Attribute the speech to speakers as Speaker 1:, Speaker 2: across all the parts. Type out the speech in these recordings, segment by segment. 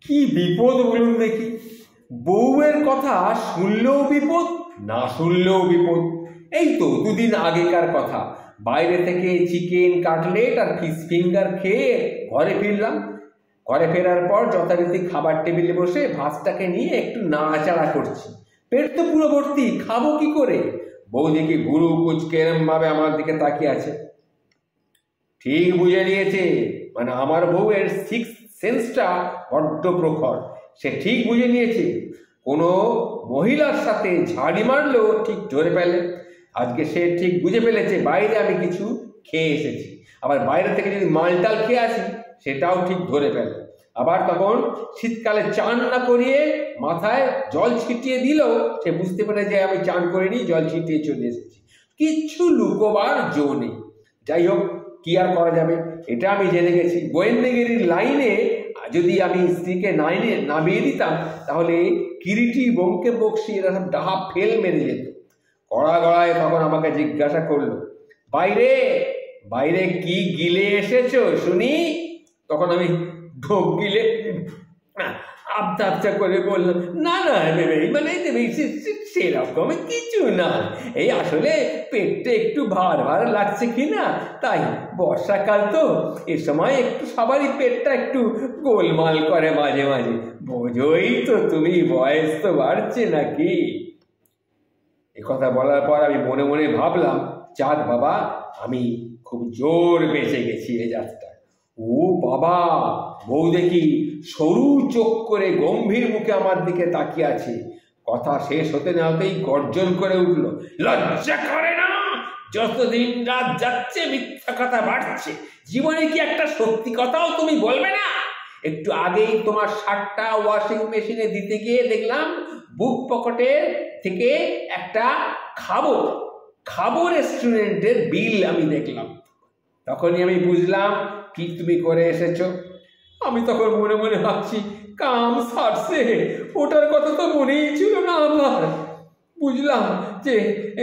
Speaker 1: কি বিপদ বলুন দেখি। বউয়ের কথা শুনলেও বিপদ, না শুনলেও বিপদ। এই তো দুদিন আগেকার কথা, বাইরে থেকে চিকেন কাটলেট আর ফিশ ফিঙ্গার খেয়ে ঘরে ফিরলাম। ঘরে ফেরার পর যথারীতি খাবার টেবিলে বসে ভাতটাকে নিয়ে একটু নাড়াচাড়া করছি। পেট তো পুরো ভর্তি, খাবো কি করে? বউ দেখি গুরু কুচকে এরমভাবে আমার দিকে তাকিয়ে আছে। ঠিক বুঝে নিয়েছে, মানে আমার বউয়ের সিক্স সেন্সটা বড্ড প্রখর। সে ঠিক বুঝে নিয়েছে, কোনো মহিলার সাথে ঝাড়ি মারলেও ঠিক ধরে ফেলে। আজকে সে ঠিক বুঝে ফেলেছে বাইরে আমি কিছু খেয়ে এসেছি, আবার বাইরে থেকে যদি মালটাল খেয়ে আসি সেটাও ঠিক ধরে ফেলে। আবার তখন শীতকালে চান না করিয়ে মাথায় জল ছিটিয়ে দিলেও সে বুঝতে পারে যে আমি চান করিনি, জল ছিটিয়ে চলে এসেছি। কিচ্ছু লুকোবার জো নেই। যাই হোক, কি আর করা যাবে, এটা আমি জেনে গেছি। গোয়েন্দাগিরির লাইনে যদি আমি স্ত্রীকে নামিয়ে দিতাম তাহলে কিরিটি বঙ্কে বক্সি এরা সব ডাহা ফেল মেরে যেত। কড়া গড়ায় তখন আমাকে জিজ্ঞাসা করলো, বাইরে বাইরে কি গিলে এসেছো শুনি? তখন আমি ঢোক গিলে আবদা আবদা করে বললাম, না না মানে সেরকম কিছু না, এই আসলে পেটটা একটু ভার ভার লাগছে কিনা, তাই বর্ষাকাল তো, এ সময় একটু সবারই পেটটা একটু গোলমাল করে মাঝে মাঝে, বোঝোই তো তুমি, বয়স তো বাড়ছে নাকি। কথা বলার পর আমি মনে মনে ভাবলাম, যাক বাবা, আমি খুব জোর বেঁচে গেছি এই যাত্রা। ও বাবা, বউ দেখি সরু চোখ করে গম্ভীর মুখে আমার দিকে তাকিয়ে আছে। কথা শেষ হতে না হতেই গর্জন করে উঠল, লজ্জা করে না? যতদিন রাত যাচ্ছে মিথ্যা কথা বাড়ছে, জীবনে কি একটা সত্যি কথাও তুমি বলবে না? একটু আগেই তোমার শার্টটা ওয়াশিং মেশিনে দিতে গিয়ে দেখলাম বুক পকেটের থেকে একটা খাবো রেস্টুরেন্টের বিল আমি দেখলাম। তখনই আমি বুঝলাম কি তুমি করে এসেছো। আমি তখন মনে মনে ভাবছি, কাম সারছে, ওটার কথা তো মনেই ছিল না আমার। বুঝলাম যে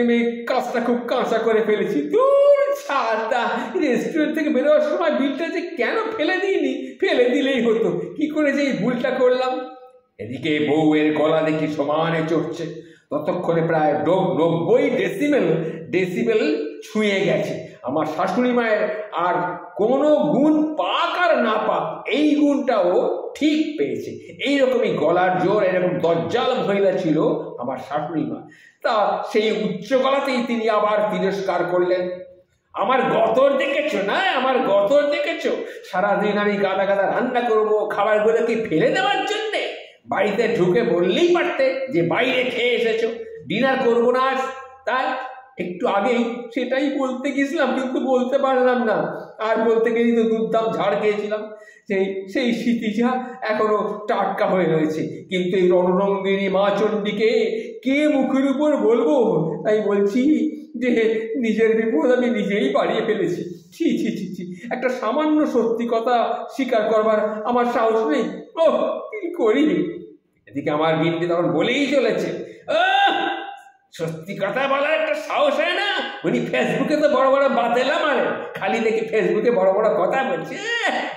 Speaker 1: আমি কাজটা খুব কাঁচা করে ফেলেছি। দূর ছাড়া, রেস্টুরেন্ট থেকে বেরোবার সময় বিলটা যে কেন ফেলে দিইনি, ফেলে দিলেই হতো, কি করে যে এই ভুলটা করলাম। এদিকে বউয়ের গলা দেখি সমানে চড়ছে। ততক্ষণে প্রায় 90 ডেসিবেল ছুঁয়ে গেছে। আমার শাশুড়ি মায়ের আর কোনো গুণ পাক আর না পাক, এই গুণটাও ঠিক পেয়েছে। এইরকমই গলার জোর, এরকম দজ্জাল মহিলা ছিল আমার শাশুড়ি মা। তা সেই উচ্চ গলাতেই তিনি আবার তিরস্কার করলেন, আমার গতর দেখেছো না, আমার গতর দেখেছো? সারাদিন আমি গাদা গাদা রান্না করবো খাবারগুলোকে ফেলে দেওয়ার জন্যে? বাড়িতে ঢুকে বললেই পারতে যে বাইরে খেয়ে এসেছো, ডিনার করবো না আজ। তাই একটু আগেই সেটাই বলতে গেছিলাম, কিন্তু বলতে পারলাম না। আর বলতে গেলেই তো দুধদাম ঝাড় খেয়েছিলাম। সেই স্মৃতিটা এখনো টাটকা হয়ে রয়েছে। কিন্তু এই রণরঙ্গিনী মা চণ্ডীকে কে মুখের উপর বলবো? তাই বলছি যে নিজের বিপদ আমি নিজেই বাড়িয়ে ফেলেছি। ছি ছি ছি ছি, একটা সামান্য সত্যি কথা স্বীকার করবার আমার সাহস নেই। ও কি করি? এদিকে আমার গিন্নি তখন বলেই চলেছে, সত্যি কথা বলার একটা সাহস হয় না? উনি ফেসবুকে তো বড় বড় বাতেলা মারে, খালি দেখি ফেসবুকে বড় বড় কথা বলছে,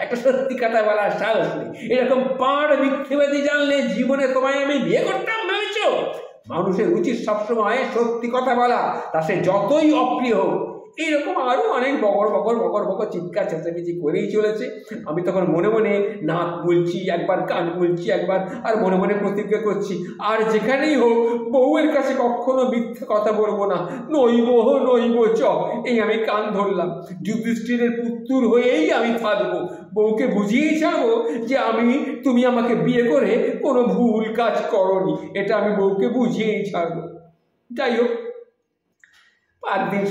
Speaker 1: একটা সত্যি কথা বলার সাহস নেই। এরকম পাড় মিথ্যেবাদী জানলে জীবনে তোমায় আমি বিয়ে করতাম ভেবেছো? মানুষের উচিত সবসময় সত্যি কথা বলা, তা সে যতই অপ্রিয় হোক। এইরকম আরও অনেক বকর বকর চিৎকার চেঁচামেচি করেই চলেছে। আমি তখন মনে মনে নাক বলছি একবার, কান বলছি একবার, আর মনে মনে প্রতিজ্ঞা করছি, আর যেখানেই হোক বউয়ের কাছে কখনো মিথ্যে কথা বলবো না, নইব চ। এই আমি কান ধরলাম, যুধিষ্ঠিরের পুত্তুর হয়েই আমি থাকবো। বউকে বুঝিয়েই ছাড়বো যে তুমি আমাকে বিয়ে করে কোনো ভুল কাজ করনি, এটা আমি বউকে বুঝিয়েই ছাড়বো। যাই হোক, একদিন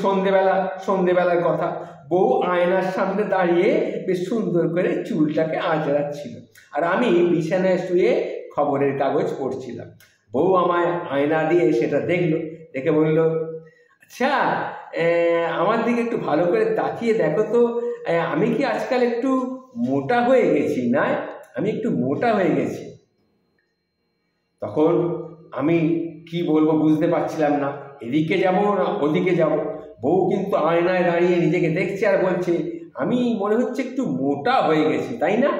Speaker 1: সন্ধেবেলার কথা, বউ আয়নার সামনে দাঁড়িয়ে বেশ সুন্দর করে চুলটাকে আঁচড়াচ্ছিল, আর আমি বিছানায় শুয়ে খবরের কাগজ পড়ছিলাম। বউ আমায় আয়না দিয়ে সেটা দেখলো, দেখে বলল, আচ্ছা আমার দিকে একটু ভালো করে তাকিয়ে দেখো তো, আমি কি আজকাল একটু মোটা হয়ে গেছি? না, আমি একটু মোটা হয়ে গেছি। তখন আমি কি বলবো বুঝতে পারছিলাম না, এদিকে যাব না ওদিকে যাব। বউ কিন্তু আয়নায় দাঁড়িয়ে নিজেকে দেখছে আর বলছে, আমি মনে হচ্ছে একটু মোটা হয়ে গেছি, তাই না?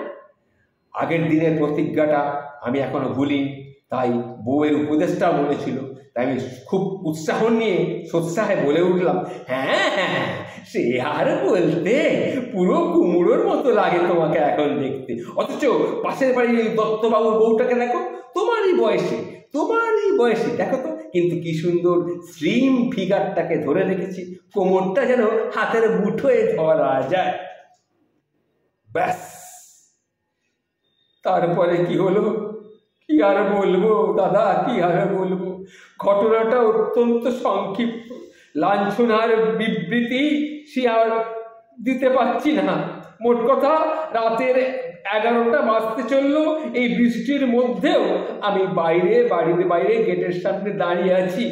Speaker 1: আগের দিনের প্রতিজ্ঞাটা আমি এখনো ভুলিনি, তাই বউয়ের উপদেশটা মনে ছিল। তাই আমি খুব উৎসাহ নিয়ে সোৎসাহে বলে উঠলাম, হ্যাঁ হ্যাঁ, সে আর বলতে, পুরো কুমড়োর মতো লাগে তোমাকে এখন দেখতে। অথচ পাশের বাড়ির এই দত্তবাবুর বউটাকে দেখো, তোমারই বয়সী দেখো তো, কিন্তু কি সুন্দর স্লিম ফিগারটাকে ধরে রেখেছি, কোমরটা যেন হাতের মুঠোয় ধরা যায়। ব্যাস, তারপরে কি হলো কি আর বলবো দাদা, কি আর বলবো। ঘটনাটা অত্যন্ত সংক্ষিপ্ত, লাঞ্ছনার বিবৃতি সে আর দিতে পারছি না। মোট কথা, রাতের 11টা বাজতে চললো। এই বৃষ্টির মধ্যেও আমি বাড়ির বাইরে গেটের সামনে দাঁড়িয়ে আছি।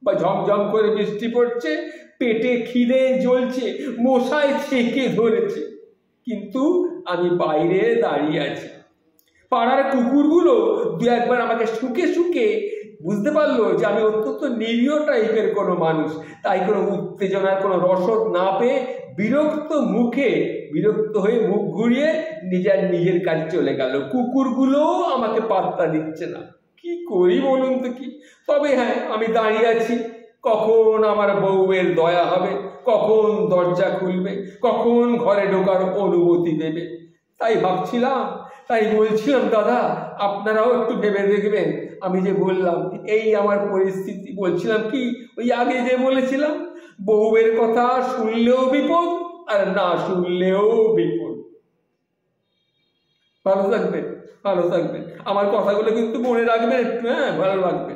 Speaker 1: বা ঝমঝম করে বৃষ্টি পড়ছে, পেটে খিদে জ্বলছে, মশায় ছেঁকে ধরেছে, কিন্তু আমি বাইরে দাঁড়িয়ে আছি। পাড়ার কুকুরগুলো দু একবার আমাকে শুকে শুকে বুঝতে পারলো যে আমি অত্যন্ত নিরীহ টাইপের কোনো মানুষ। তাই কোনো উত্তেজনার কোনো রসদ না পেয়ে বিরক্ত হয়ে মুখ ঘুরিয়ে নিজের কাজে চলে গেল। কুকুরগুলোও আমাকে পাত্তা দিচ্ছে না। কি করি বলুন তো কি? তবে হ্যাঁ, আমি দাঁড়িয়ে আছি, কখন আমার বউয়ের দয়া হবে, কখন দরজা খুলবে, কখন ঘরে ঢোকার অনুমতি দেবে। তাই বলছিলাম দাদা, আপনারাও একটু ভেবে দেখবেন। আমি যে বললাম এই আমার পরিস্থিতি, বলছিলাম কি, ওই আগে যে বলেছিলাম, বউয়ের কথা শুনলেও বিপদ আর না শুনলেও বিপদ। ভালো থাকবেন। আমার কথাগুলো কিন্তু মনে রাখবেন একটু, হ্যাঁ, ভালো লাগবে।